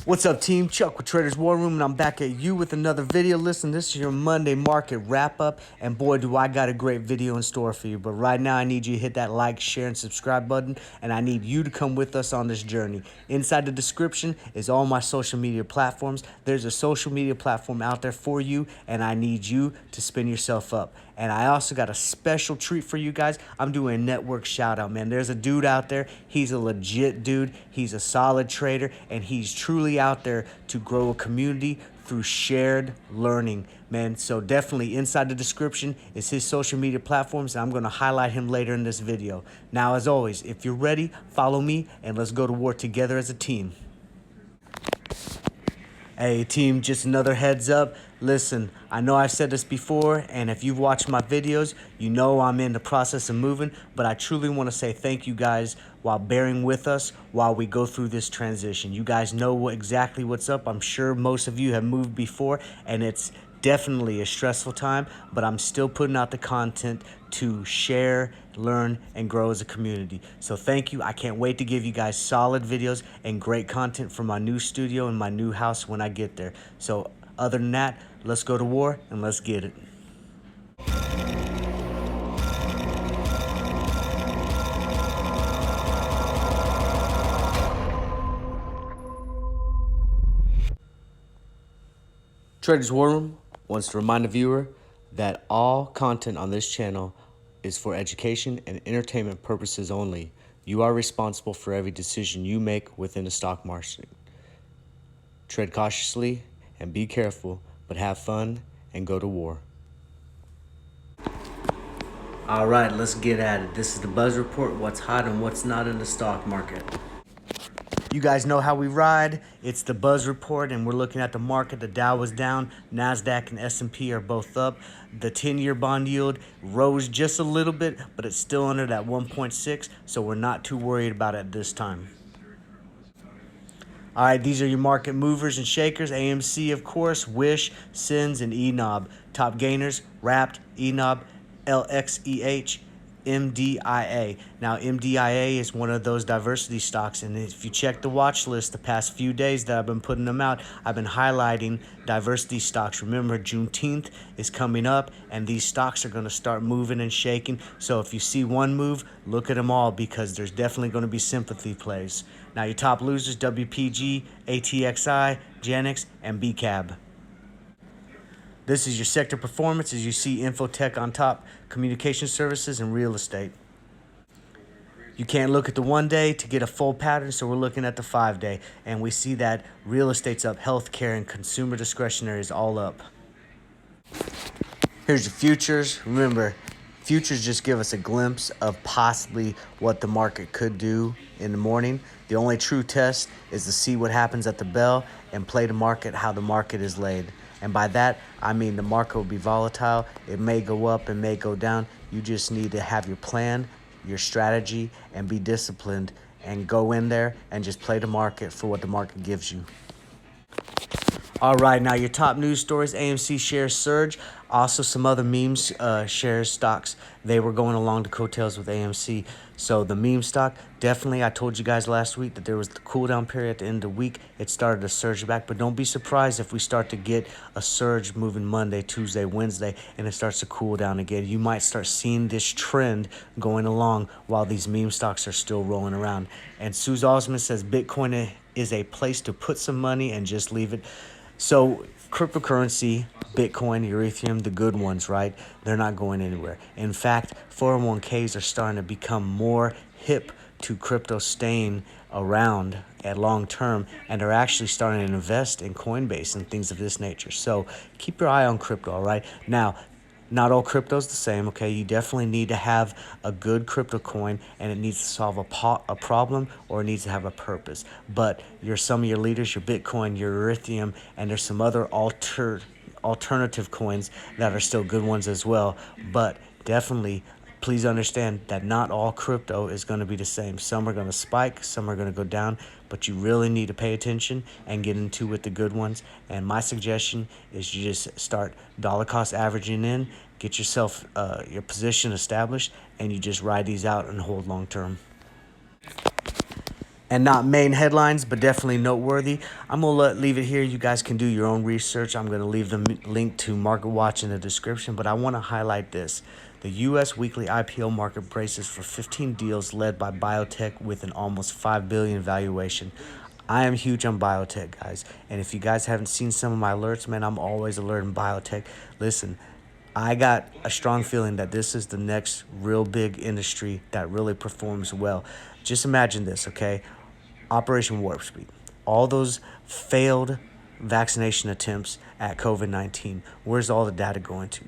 What's up, team? Chuck with Traders War Room, and I'm back at you with another video. Listen, this is your Monday market wrap-up, and boy, do I got a great video in store for you. But right now, I need you to hit that like, share, and subscribe button, and I need you to come with us on this journey. Inside the description is all my social media platforms. There's a social media platform out there for you, and I need you to spin yourself up. And I also got a special treat for you guys. I'm doing a network shout out, man. There's a dude out there. He's a legit dude. He's a solid trader, and he's truly out there to grow a community through shared learning, man. So definitely inside the description is his social media platforms, and I'm going to highlight him later in this video. Now, as always, if you're ready, follow me, and let's go to war together as a team. Hey team, just another heads up. Listen, I know I've said this before, and if you've watched my videos, you know I'm in the process of moving, but I truly want to say thank you guys while bearing with us while we go through this transition. You guys know exactly what's up. I'm sure most of you have moved before, and it's definitely a stressful time, but I'm still putting out the content to share, learn, and grow as a community. So thank you. I can't wait to give you guys solid videos and great content from my new studio and my new house when I get there. So other than that, let's go to war and let's get it. Traders War Room wants to remind the viewer that all content on this channel is for education and entertainment purposes only. You are responsible for every decision you make within the stock market. Tread cautiously and be careful, but have fun and go to war. All right, let's get at it. This is the Buzz Report, what's hot and what's not in the stock market. You guys know how we ride. It's the Buzz Report, and we're looking at the market. The Dow was down. NASDAQ and S&P are both up. The 10-year bond yield rose just a little bit, but it's still under that 1.6, so we're not too worried about it this time. All right, these are your market movers and shakers. AMC, of course, Wish, SINS, and ENOB. Top gainers, Wrapped, ENOB, LXEH, MDIA. Now, MDIA is one of those diversity stocks, and if you check the watch list the past few days that I've been putting them out, I've been highlighting diversity stocks. Remember, Juneteenth is coming up, and these stocks are going to start moving and shaking. So if you see one move, look at them all, because there's definitely going to be sympathy plays. Now, your top losers, WPG, ATXI, Genix, and BCAB. This is your sector performance as you see Infotech on top, communication services, and real estate. You can't look at the 1 day to get a full pattern, so we're looking at the 5 day. And we see that real estate's up, healthcare and consumer discretionary is all up. Here's your futures. Remember, futures just give us a glimpse of possibly what the market could do in the morning. The only true test is to see what happens at the bell and play the market how the market is laid. And by that, I mean the market will be volatile. It may go up and may go down. You just need to have your plan, your strategy, and be disciplined and go in there and just play the market for what the market gives you. All right, now your top news stories, AMC shares surge. Also some other memes shares stocks. They were going along the coattails with AMC. So the meme stock, definitely, I told you guys last week that there was the cool down period at the end of the week. It started to surge back, but don't be surprised if we start to get a surge moving Monday, Tuesday, Wednesday, and it starts to cool down again. You might start seeing this trend going along while these meme stocks are still rolling around. And Suze Osman says Bitcoin is a place to put some money and just leave it. So cryptocurrency, Bitcoin, Ethereum, the good ones, right? They're not going anywhere. In fact, 401ks are starting to become more hip to crypto staying around at long term, and they're actually starting to invest in Coinbase and things of this nature. So keep your eye on crypto, all right? Now, not all crypto is the same, okay? You definitely need to have a good crypto coin, and it needs to solve a problem, or it needs to have a purpose. But some of your leaders, your Bitcoin, your Ethereum, and there's some other alternative coins that are still good ones as well. But definitely, please understand that not all crypto is going to be the same. Some are going to spike, some are going to go down, but you really need to pay attention and get into with the good ones. And my suggestion is you just start dollar cost averaging in, get yourself your position established, and you just ride these out and hold long term. and not main headlines, but definitely noteworthy. I'm gonna leave it here. You guys can do your own research. I'm gonna leave the link to Market Watch in the description, but I want to highlight this. The U.S. weekly IPO market braces for 15 deals led by biotech with an almost $5 billion valuation. I am huge on biotech, guys, and if you guys haven't seen some of my alerts, man, I'm always alerting biotech. Listen, I got a strong feeling that this is the next real big industry that really performs well. Just imagine this, okay? Operation Warp Speed. All those failed vaccination attempts at COVID-19. Where's all the data going to?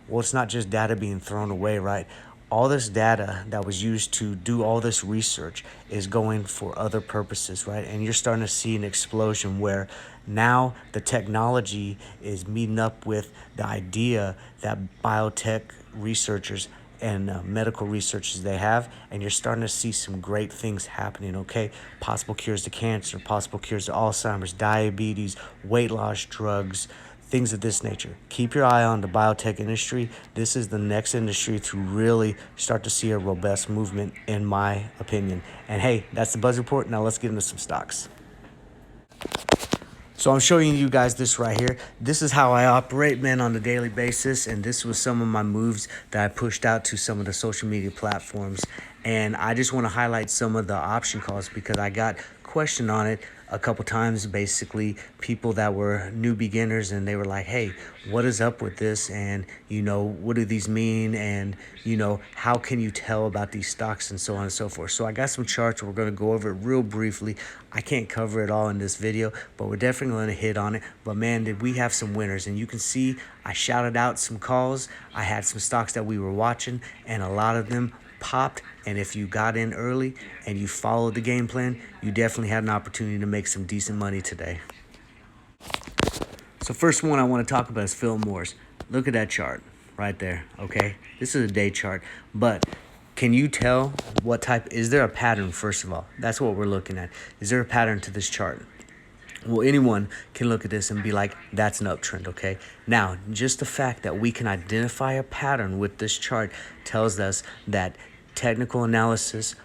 Well, it's not just data being thrown away, right? All this data that was used to do all this research is going for other purposes, right? And you're starting to see an explosion where now the technology is meeting up with the idea that biotech researchers and medical researchers they have, and you're starting to see some great things happening, okay? Possible cures to cancer, possible cures to Alzheimer's, diabetes, weight loss drugs, things of this nature. Keep your eye on the biotech industry. This is the next industry to really start to see a robust movement, in my opinion. And hey, that's the Buzz Report. Now let's get into some stocks. So I'm showing you guys this right here. This is how I operate, man, on a daily basis. And this was some of my moves that I pushed out to some of the social media platforms. And I just want to highlight some of the option calls because I got questioned on it a couple times. Basically, people that were new beginners, and they were like, hey, what is up with this? And, what do these mean? And, how can you tell about these stocks and so on and so forth? So I got some charts. We're going to go over it real briefly. I can't cover it all in this video, but we're definitely going to hit on it. But man, did we have some winners. And you can see I shouted out some calls. I had some stocks that we were watching, and a lot of them popped. And if you got in early and you followed the game plan, you definitely had an opportunity to make some decent money today. So first one I want to talk about is Phil Morris. Look at that chart right there, okay? This is a day chart, but can you tell what type? Is there a pattern, first of all? That's what we're looking at. Is there a pattern to this chart? Well, anyone can look at this and be like, that's an uptrend, okay? Now, just the fact that we can identify a pattern with this chart tells us that technical analysis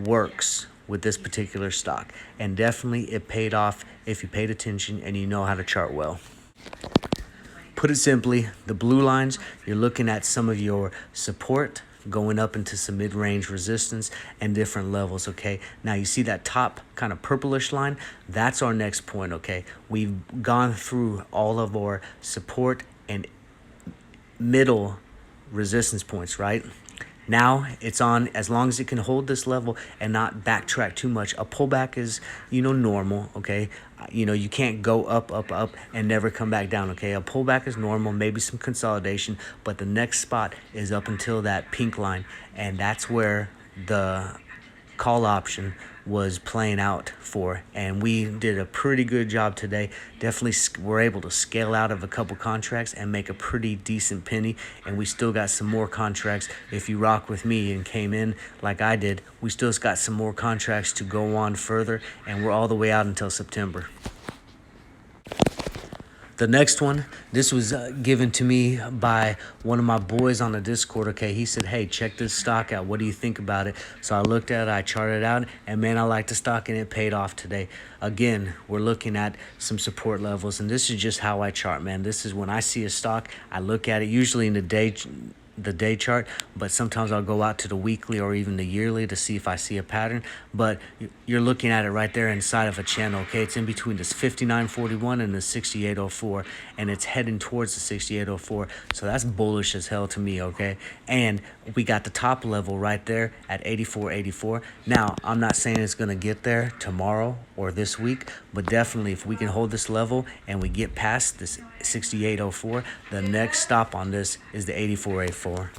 works with this particular stock. And definitely it paid off if you paid attention and you know how to chart well. Put it simply, the blue lines, you're looking at some of your support going up into some mid-range resistance and different levels, okay? Now you see that top kind of purplish line? That's our next point, okay? We've gone through all of our support and middle resistance points, right? Now it's on, as long as it can hold this level and not backtrack too much. A pullback is, normal, okay? You can't go up, and never come back down, okay? A pullback is normal, maybe some consolidation, but the next spot is up until that pink line, and that's where the call option was playing out for, and we did a pretty good job today. Definitely were able to scale out of a couple contracts and make a pretty decent penny, and we still got some more contracts. If you rock with me and came in like I did, we still got some more contracts to go on further, and we're all the way out until September. The next one, this was given to me by one of my boys on the Discord, okay? He said, hey, check this stock out. What do you think about it? So I looked at it, I charted it out, and man, I like the stock, and it paid off today. Again, we're looking at some support levels, and this is just how I chart, man. This is when I see a stock, I look at it, usually in the day chart, but sometimes I'll go out to the weekly or even the yearly to see if I see a pattern. But you're looking at it right there inside of a channel, okay? It's in between this 59.41 and the 68.04, and it's heading towards the 68.04, so that's bullish as hell to me, okay? And we got the top level right there at 84.84. Now, I'm not saying it's going to get there tomorrow or this week, but definitely if we can hold this level and we get past this 68.04, the next stop on this is the 84.84.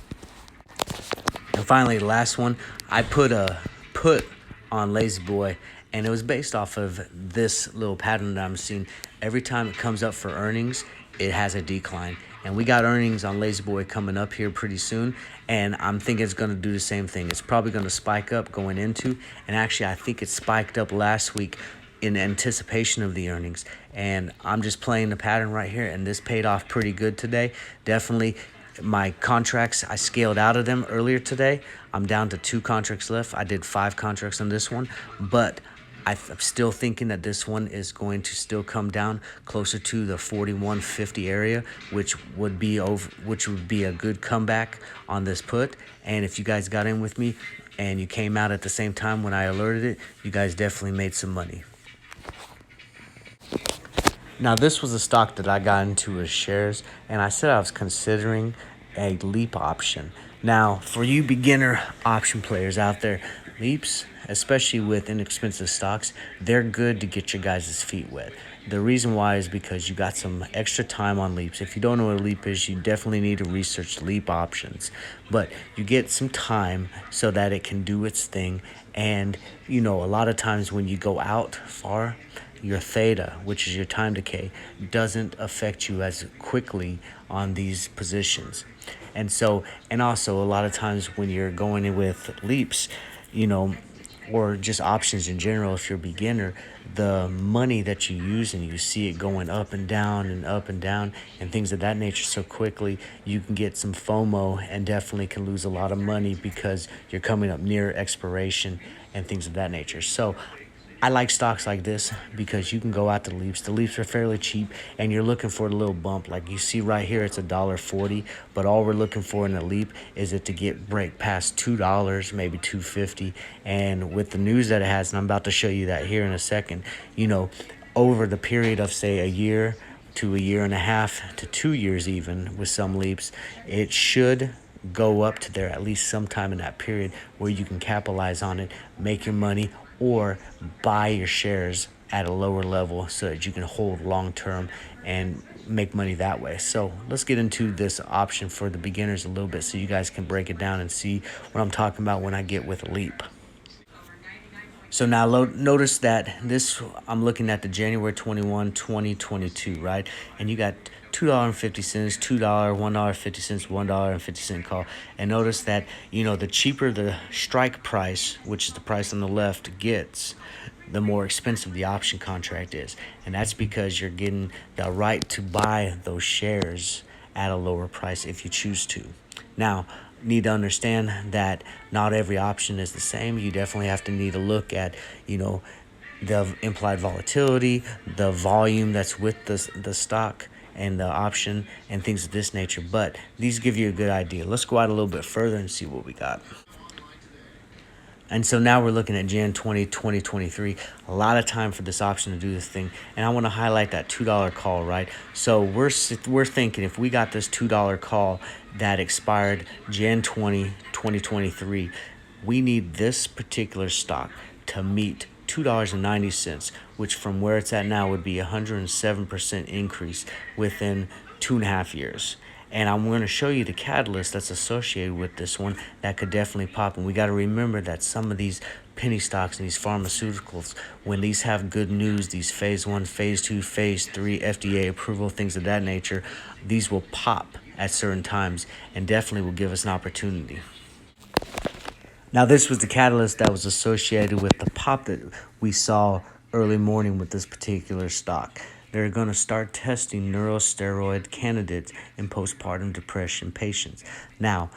And finally, the last one, I put a put on Lazy Boy, and it was based off of this little pattern that I'm seeing. Every time it comes up for earnings, it has a decline. And we got earnings on Lazy Boy coming up here pretty soon, and I'm thinking it's going to do the same thing. It's probably going to spike up going into, and actually I think it spiked up last week in anticipation of the earnings. And I'm just playing the pattern right here, and this paid off pretty good today. Definitely my contracts, I scaled out of them earlier today. I'm down to 2 contracts left. I did 5 contracts on this one, but I'm still thinking that this one is going to still come down closer to the 41.50 area, which would be a good comeback on this put. And if you guys got in with me and you came out at the same time when I alerted it, you guys definitely made some money. Now, this was a stock that I got into as shares, and I said I was considering a leap option. Now, for you beginner option players out there, leaps, especially with inexpensive stocks, they're good to get your guys' feet wet. The reason why is because you got some extra time on leaps. If you don't know what a leap is, you definitely need to research leap options. But you get some time so that it can do its thing. And, a lot of times when you go out far, your theta, which is your time decay, doesn't affect you as quickly on these positions. And also a lot of times when you're going in with leaps, or just options in general, if you're a beginner, the money that you use and you see it going up and down and up and down and things of that nature so quickly, you can get some FOMO and definitely can lose a lot of money because you're coming up near expiration and things of that nature. So I like stocks like this because you can go out to leaps. The leaps are fairly cheap, and you're looking for a little bump. Like you see right here, it's $1.40, but all we're looking for in a leap is it to break past $2, maybe $2.50. And with the news that it has, and I'm about to show you that here in a second, over the period of say a year to a year and a half to 2 years, even with some leaps, it should go up to there at least sometime in that period where you can capitalize on it, make your money, or buy your shares at a lower level so that you can hold long term and make money that way. So let's get into this option for the beginners a little bit so you guys can break it down and see what I'm talking about when I get with a leap. So now notice that I'm looking at the January 21, 2022, right? And you got $2.50, $2, $1.50, $1.50 call. And notice that, the cheaper the strike price, which is the price on the left, gets, the more expensive the option contract is. And that's because you're getting the right to buy those shares at a lower price if you choose to. Now, need to understand that not every option is the same. You definitely have to need to look at, the implied volatility, the volume that's with the stock and the option and things of this nature. But these give you a good idea. Let's go out a little bit further and see what we got. And so now we're looking at Jan 20, 2023. A lot of time for this option to do this thing. And I want to highlight that $2 call, right? So we're thinking if we got this $2 call that expired Jan 20, 2023, we need this particular stock to meet $2.90, which from where it's at now would be 107% increase within 2.5 years. And I'm going to show you the catalyst that's associated with this one that could definitely pop. And we got to remember that some of these penny stocks and these pharmaceuticals, when these have good news, these phase 1, phase 2, phase 3, FDA approval, things of that nature, these will pop at certain times and definitely will give us an opportunity. Now, this was the catalyst that was associated with the pop that we saw early morning with this particular stock. They're going to start testing neurosteroid candidates in postpartum depression patients. Now,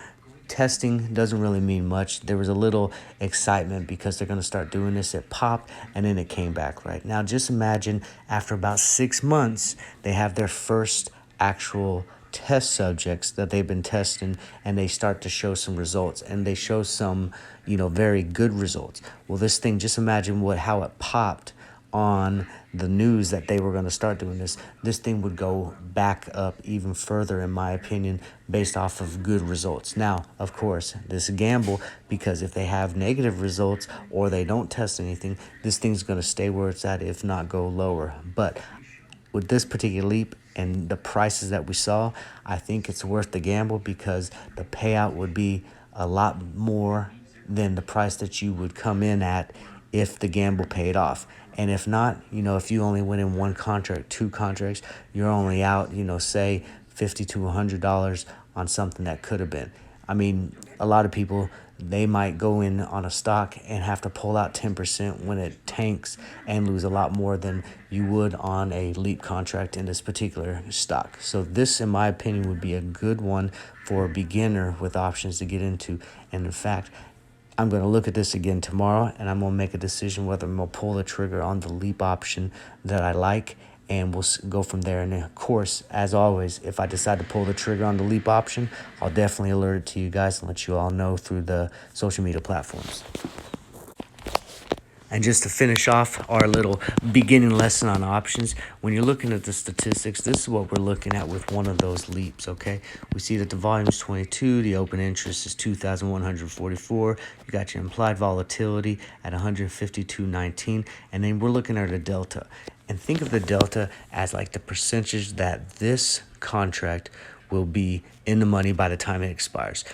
testing doesn't really mean much. There was a little excitement because they're going to start doing this. It popped and then it came back, right? Now, just imagine after about 6 months, they have their first actual test subjects that they've been testing and they start to show some results and they show some, very good results. Well, this thing, just imagine how it popped on the news that they were going to start doing this thing would go back up even further, in my opinion, based off of good results. Now, of course, this is a gamble because if they have negative results or they don't test anything, this thing's going to stay where it's at, if not go lower. But with this particular leap and the prices that we saw, I think it's worth the gamble because the payout would be a lot more than the price that you would come in at if the gamble paid off. And if not, if you only went in one contract, 2 contracts, you're only out, say $50 to $100 on something that could have been. I mean, a lot of people, they might go in on a stock and have to pull out 10% when it tanks and lose a lot more than you would on a leap contract in this particular stock. So this, in my opinion, would be a good one for a beginner with options to get into. And in fact, I'm going to look at this again tomorrow, and I'm going to make a decision whether I'm going to pull the trigger on the leap option that I like, and we'll go from there. And of course, as always, if I decide to pull the trigger on the leap option, I'll definitely alert it to you guys and let you all know through the social media platforms. And just to finish off our little beginning lesson on options, when you're looking at the statistics, this is what we're looking at with one of those leaps, okay? We see that the volume is 22, the open interest is 2,144, you got your implied volatility at 152.19, and then we're looking at a delta. And think of the delta as like the percentage that this contract will be in the money by the time it expires.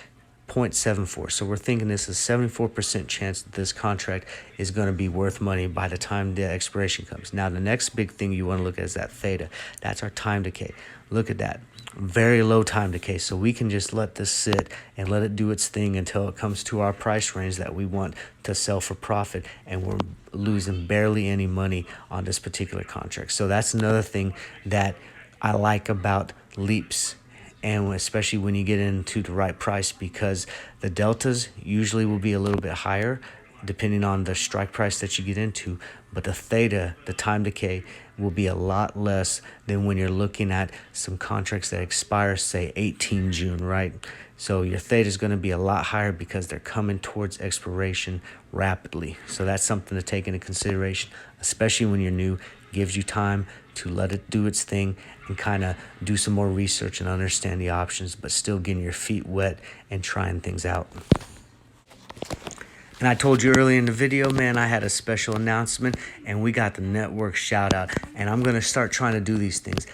0.74. So we're thinking this is 74% chance that this contract is going to be worth money by the time the expiration comes. Now, the next big thing you want to look at is that theta. That's our time decay. Look at that. Very low time decay. So we can just let this sit and let it do its thing until it comes to our price range that we want to sell for profit. And we're losing barely any money on this particular contract. So that's another thing that I like about leaps, and especially when you get into the right price, because the deltas usually will be a little bit higher depending on the strike price that you get into, but the theta, the time decay, will be a lot less than when you're looking at some contracts that expire, say 18 June, right? So your theta is going to be a lot higher because they're coming towards expiration rapidly. So that's something to take into consideration, especially when you're new. Gives you time to let it do its thing and kind of do some more research and understand the options, but still getting your feet wet and trying things out. And I told you earlier in the video, man, I had a special announcement, and we got the network shout out, and I'm going to start trying to do these things.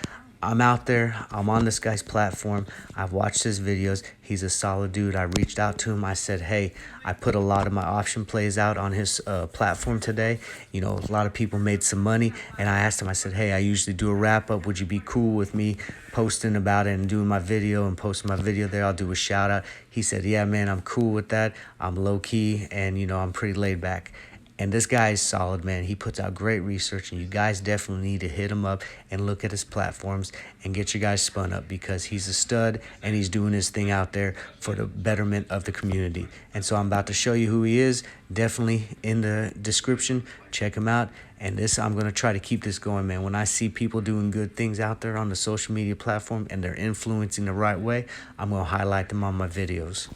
I'm out there. I'm on this guy's platform. I've watched his videos. He's a solid dude. I reached out to him. I said, hey, I put a lot of my option plays out on his platform today. You know, a lot of people made some money. And I asked him, I said, hey, I usually do a wrap up. Would you be cool with me posting about it and doing my video and posting my video there? I'll do a shout out. He said, yeah, man, I'm cool with that. I'm low key and, you know, I'm pretty laid back. And this guy is solid, man. He puts out great research, and you guys definitely need to hit him up and look at his platforms and get you guys spun up, because he's a stud and he's doing his thing out there for the betterment of the community. And so I'm about to show you who he is. Definitely in the description. Check him out. And this, I'm going to try to keep this going, man. When I see people doing good things out there on the social media platform and they're influencing the right way, I'm going to highlight them on my videos.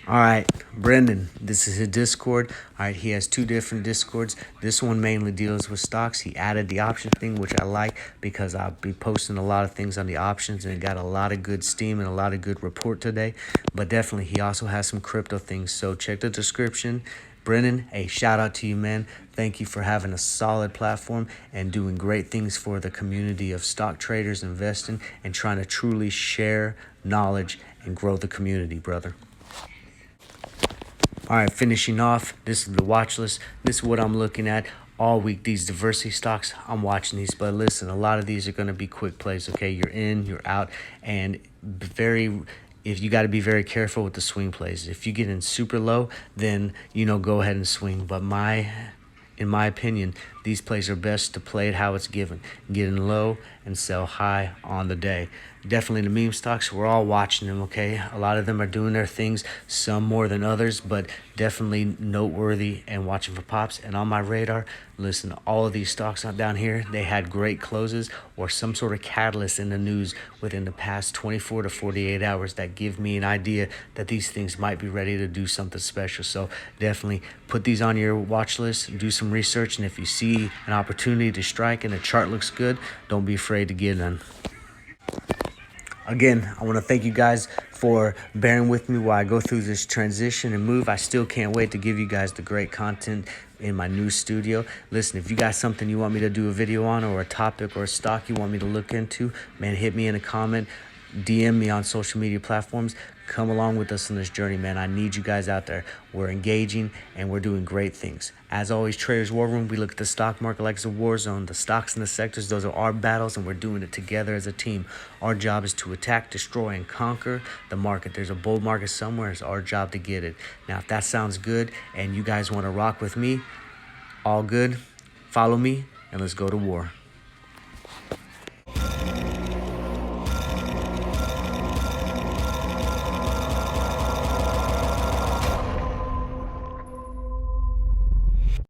All right, Brendan, this is his Discord. All right, he has two different Discords. This one mainly deals with stocks. He added the option thing, which I like, because I'll be posting a lot of things on the options, and it got a lot of good steam and a lot of good report today. But definitely, he also has some crypto things, so check the description. Brendan, a shout out to you, man. Thank you for having a solid platform and doing great things for the community of stock traders investing and trying to truly share knowledge and grow the community, brother. All right, finishing off, this is the watch list. This is what I'm looking at all week. These diversity stocks, I'm watching these. But listen, a lot of these are going to be quick plays, okay? You're in, you're out, and if you got to be very careful with the swing plays. If you get in super low, then, you know, go ahead and swing. But in my opinion, these plays are best to play it how it's given. Get in low and sell high on the day. Definitely the meme stocks, we're all watching them, okay? A lot of them are doing their things, some more than others, but definitely noteworthy and watching for pops. And on my radar, listen, all of these stocks down here, they had great closes or some sort of catalyst in the news within the past 24 to 48 hours that give me an idea that these things might be ready to do something special. So definitely put these on your watch list, do some research, and if you see an opportunity to strike and the chart looks good, don't be afraid to get in. Again, I want to thank you guys for bearing with me while I go through this transition and move. I still can't wait to give you guys the great content in my new studio. Listen, if you got something you want me to do a video on, or a topic or a stock you want me to look into, man, hit me in a comment, DM me on social media platforms. Come along with us on this journey, man. I need you guys out there. We're engaging and we're doing great things. As always, Traders War Room, we look at the stock market like it's a war zone. The stocks and the sectors, those are our battles, and we're doing it together as a team. Our job is to attack, destroy, and conquer the market. There's a bull market somewhere. It's our job to get it. Now, if that sounds good and you guys want to rock with me, all good. Follow me and let's go to war.